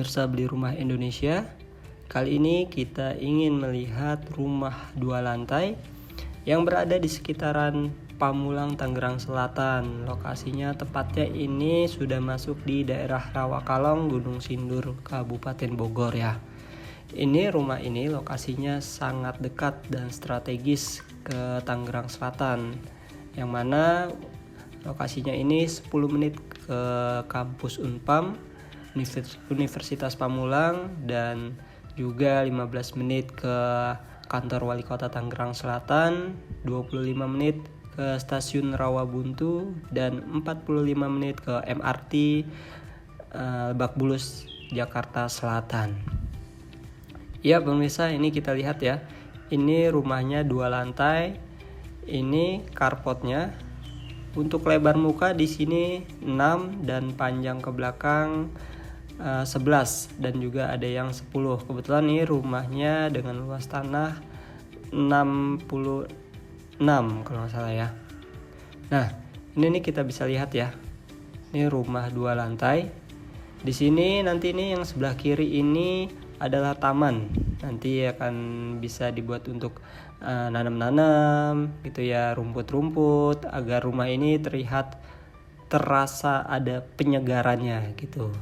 pemirsa Beli Rumah Indonesia. Kali ini kita ingin melihat rumah 2 lantai yang berada di sekitaran Pamulang, Tangerang Selatan. Lokasinya tepatnya ini sudah masuk di daerah Rawakalong, Gunung Sindur, Kabupaten Bogor ya. Rumah ini lokasinya sangat dekat dan strategis ke Tangerang Selatan, yang mana lokasinya ini 10 menit ke kampus Unpam, Universitas Pamulang, dan juga 15 menit ke kantor Wali Kota Tangerang Selatan, 25 menit ke stasiun Rawabuntu, dan 45 menit ke MRT Lebak Bulus, Jakarta Selatan. Ya pemirsa, ini kita lihat ya. Ini rumahnya 2 lantai. Ini carportnya. Untuk lebar muka di sini 6 dan panjang ke belakang 11 dan juga ada yang 10. Kebetulan ini rumahnya dengan luas tanah 66 kalau nggak salah ya. Nah, ini nih kita bisa lihat ya. Ini rumah 2 lantai. Di sini nanti ini yang sebelah kiri ini adalah taman. Nanti akan bisa dibuat untuk nanam-nanam gitu ya, rumput-rumput, agar rumah ini terasa ada penyegarannya gitu.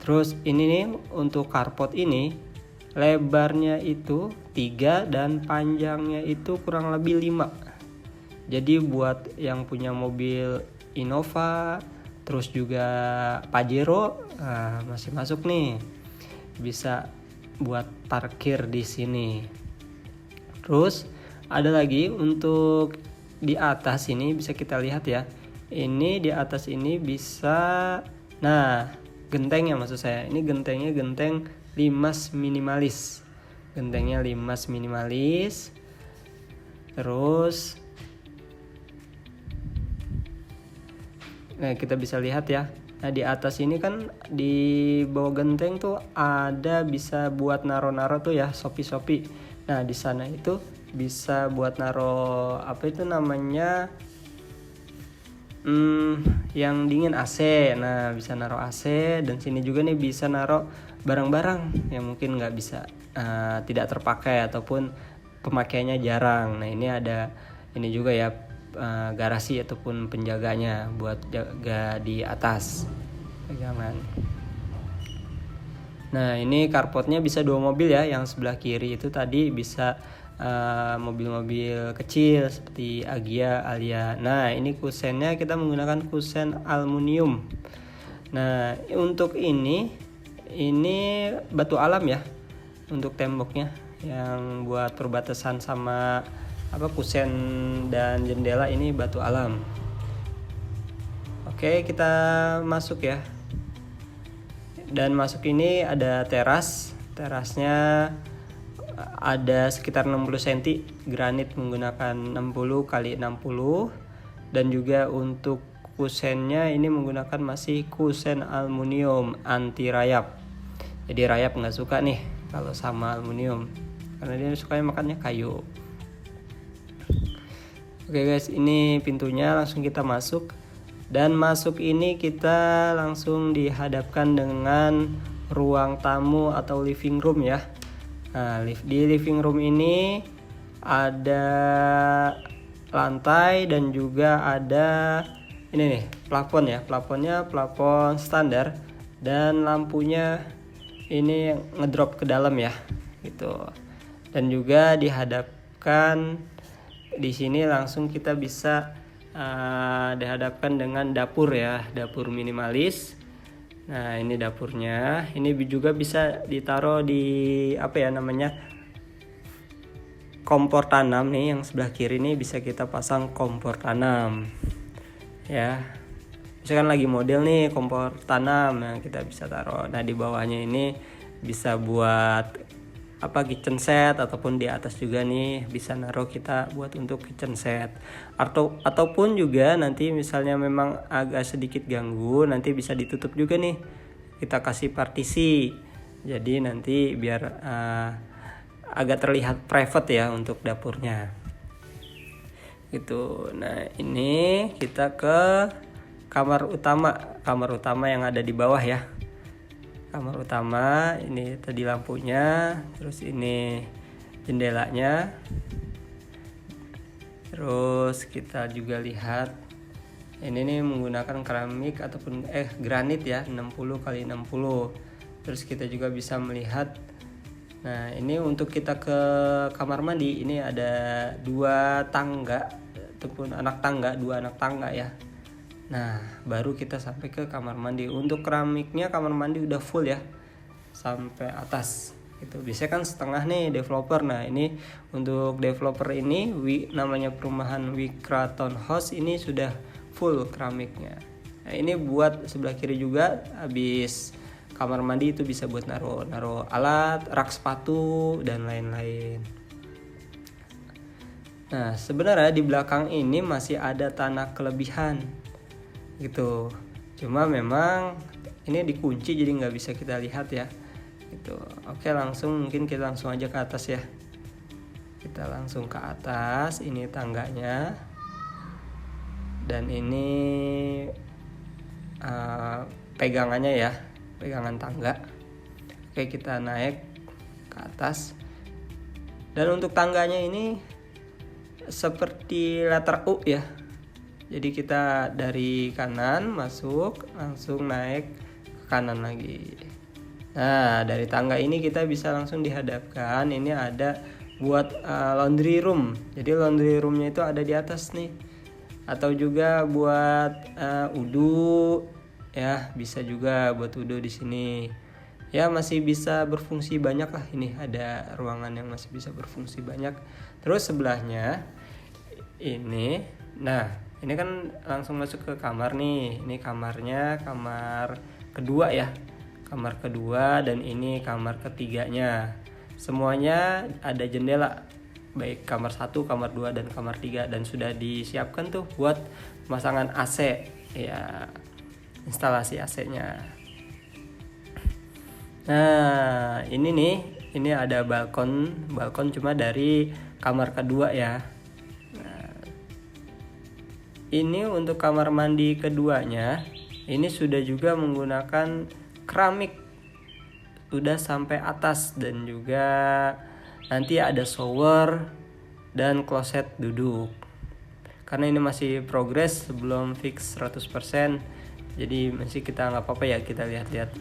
Terus ini nih untuk carport ini lebarnya itu 3 dan panjangnya itu kurang lebih 5. Jadi buat yang punya mobil Innova terus juga Pajero masih masuk nih. Bisa buat parkir di sini. Terus ada lagi untuk di atas ini bisa kita lihat ya. Ini di atas ini bisa, gentengnya maksud saya. Ini gentengnya genteng limas minimalis. Gentengnya limas minimalis. Terus kita bisa lihat ya. Nah, di atas ini kan di bawah genteng tuh ada bisa buat naro-naro tuh ya, sopi-sopi. Nah, di sana itu bisa buat naro apa itu namanya? Yang dingin AC. Nah, bisa naro AC, dan sini juga nih bisa naro barang-barang yang mungkin nggak bisa tidak terpakai ataupun pemakaiannya jarang. Nah, ini ada ini juga ya, garasi ataupun penjaganya buat jaga di atas pegangan. Nah, ini carportnya bisa 2 mobil ya. Yang sebelah kiri itu tadi bisa mobil-mobil kecil seperti Agya, Alia. Nah, ini kusennya kita menggunakan kusen aluminium. Nah, untuk ini batu alam ya untuk temboknya, yang buat perbatasan sama kusen dan jendela ini batu alam. Oke, kita masuk ya. Dan masuk ini ada terasnya ada sekitar 60 cm, granit menggunakan 60 x 60, dan juga untuk kusennya ini menggunakan masih kusen aluminium anti rayap. Jadi rayap nggak suka nih kalau sama aluminium, karena dia sukanya makannya kayu. Oke guys, ini pintunya, langsung kita masuk. Dan masuk ini kita langsung dihadapkan dengan ruang tamu atau living room ya. Nah, di living room ini ada lantai dan juga ada ini nih plafon ya. Plafonnya plafon standar dan lampunya ini ngedrop ke dalam ya gitu. Dan juga dihadapkan di sini langsung kita bisa dihadapkan dengan dapur ya, dapur minimalis. Nah, ini dapurnya. Ini juga bisa ditaruh di kompor tanam nih, yang sebelah kiri nih bisa kita pasang kompor tanam. Ya. Misalkan lagi model nih kompor tanam, nah kita bisa taruh. Nah, di bawahnya ini bisa buat kitchen set, ataupun di atas juga nih bisa naruh kita buat untuk kitchen set. Ataupun juga nanti misalnya memang agak sedikit ganggu, nanti bisa ditutup juga nih. Kita kasih partisi. Jadi nanti biar agak terlihat private ya untuk dapurnya. Gitu. Nah, ini kita ke kamar utama yang ada di bawah ya. kamar utama. Ini tadi lampunya, terus ini jendelanya. Terus kita juga lihat ini nih menggunakan keramik ataupun granit ya, 60 kali 60. Terus kita juga bisa melihat, nah ini untuk kita ke kamar mandi, ini ada 2 tangga ataupun dua anak tangga ya. Nah baru kita sampai ke kamar mandi. Untuk keramiknya kamar mandi udah full ya sampai atas gitu. Biasanya kan setengah nih developer. Nah ini untuk developer ini namanya perumahan Wikraton House, ini sudah full keramiknya. Nah ini buat sebelah kiri juga, habis kamar mandi itu bisa buat naruh alat, rak sepatu dan lain-lain. Nah sebenarnya di belakang ini masih ada tanah kelebihan gitu, cuma memang ini dikunci jadi nggak bisa kita lihat ya gitu. Oke, mungkin kita langsung aja ke atas ya. Kita langsung ke atas, ini tangganya dan ini pegangannya ya, pegangan tangga. Oke, kita naik ke atas. Dan untuk tangganya ini seperti letter U ya. Jadi kita dari kanan masuk, langsung naik ke kanan lagi. Nah dari tangga ini kita bisa langsung dihadapkan. Ini ada buat laundry room. Jadi laundry roomnya itu ada di atas nih. Atau juga buat wudu ya, bisa juga buat wudu di sini. Ya masih bisa berfungsi banyak lah, ini ada ruangan yang masih bisa berfungsi banyak. Terus sebelahnya ini, nah ini kan langsung masuk ke kamar nih. Ini kamarnya, kamar kedua ya, kamar kedua, dan ini kamar ketiganya. Semuanya ada jendela, baik kamar 1, kamar 2 dan kamar 3, dan sudah disiapkan tuh buat pemasangan AC ya, instalasi AC-nya. Nah ini nih, ini ada balkon cuma dari kamar kedua ya. Nah, ini untuk kamar mandi keduanya, ini sudah juga menggunakan keramik, udah sampai atas, dan juga nanti ada shower dan kloset duduk. Karena ini masih progres, belum fix 100%, jadi masih kita nggak apa-apa ya, kita lihat-lihat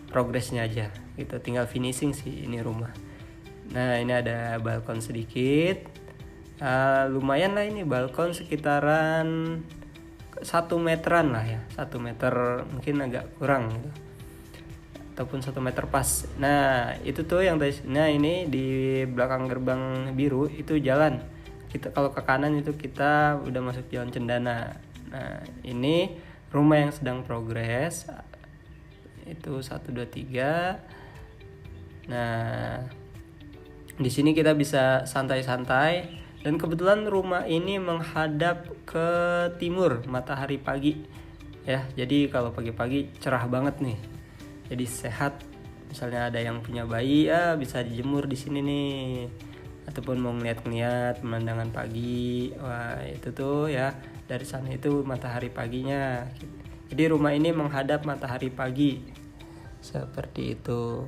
progresnya aja gitu, tinggal finishing sih ini rumah. Nah ini ada balkon sedikit, lumayan lah, ini balkon sekitaran 1 meteran lah ya, 1 meter mungkin agak kurang gitu, ataupun 1 meter pas. Nah itu tuh yang tadi. Nah ini di belakang gerbang biru itu jalan, kita kalau ke kanan itu kita udah masuk jalan Cendana. Nah ini rumah yang sedang progres, itu 1, 2, 3. Nah di sini kita bisa santai-santai, dan kebetulan rumah ini menghadap ke timur, matahari pagi ya, jadi kalau pagi-pagi cerah banget nih, jadi sehat. Misalnya ada yang punya bayi ya, bisa dijemur di sini nih, ataupun mau ngeliat pemandangan pagi, wah itu tuh ya, dari sana itu matahari paginya. Jadi rumah ini menghadap matahari pagi seperti itu.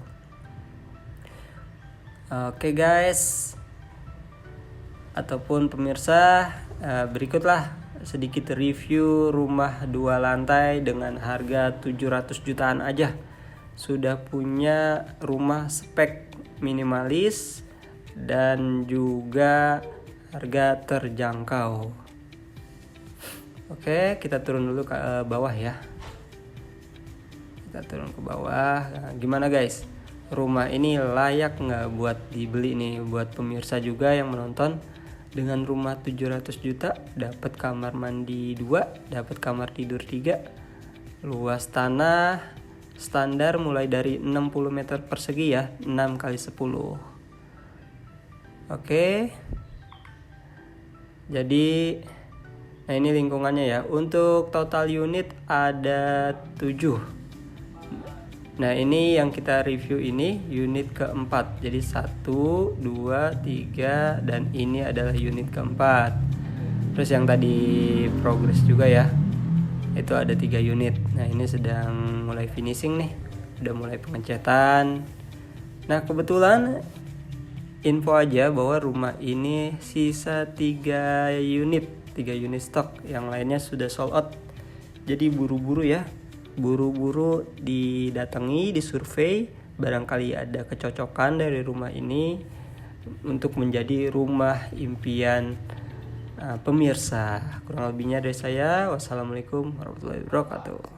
Oke guys, ataupun pemirsa, berikutlah sedikit review rumah 2 lantai dengan harga 700 jutaan aja. Sudah punya rumah spek minimalis dan juga harga terjangkau. Oke, kita turun dulu ke bawah ya. Kita turun ke bawah. Nah, gimana guys? Rumah ini layak nggak buat dibeli nih, buat pemirsa juga yang menonton? Dengan rumah 700 juta, dapat kamar mandi 2, dapat kamar tidur 3, luas tanah standar mulai dari 60 meter persegi ya, 6 kali 10. Oke. Jadi nah ini lingkungannya ya. Untuk total unit ada 7. Nah ini yang kita review ini unit keempat. Jadi 1, 2, 3, dan ini adalah unit keempat. Terus yang tadi progress juga ya, itu ada 3 unit. Nah ini sedang mulai finishing nih. udah mulai pengecetan. Nah kebetulan info aja bahwa rumah ini sisa 3 unit stok, yang lainnya sudah sold out. Jadi buru-buru ya, buru-buru didatangi, disurvei, barangkali ada kecocokan dari rumah ini untuk menjadi rumah impian pemirsa. Kurang lebihnya dari saya. Wassalamualaikum warahmatullahi wabarakatuh.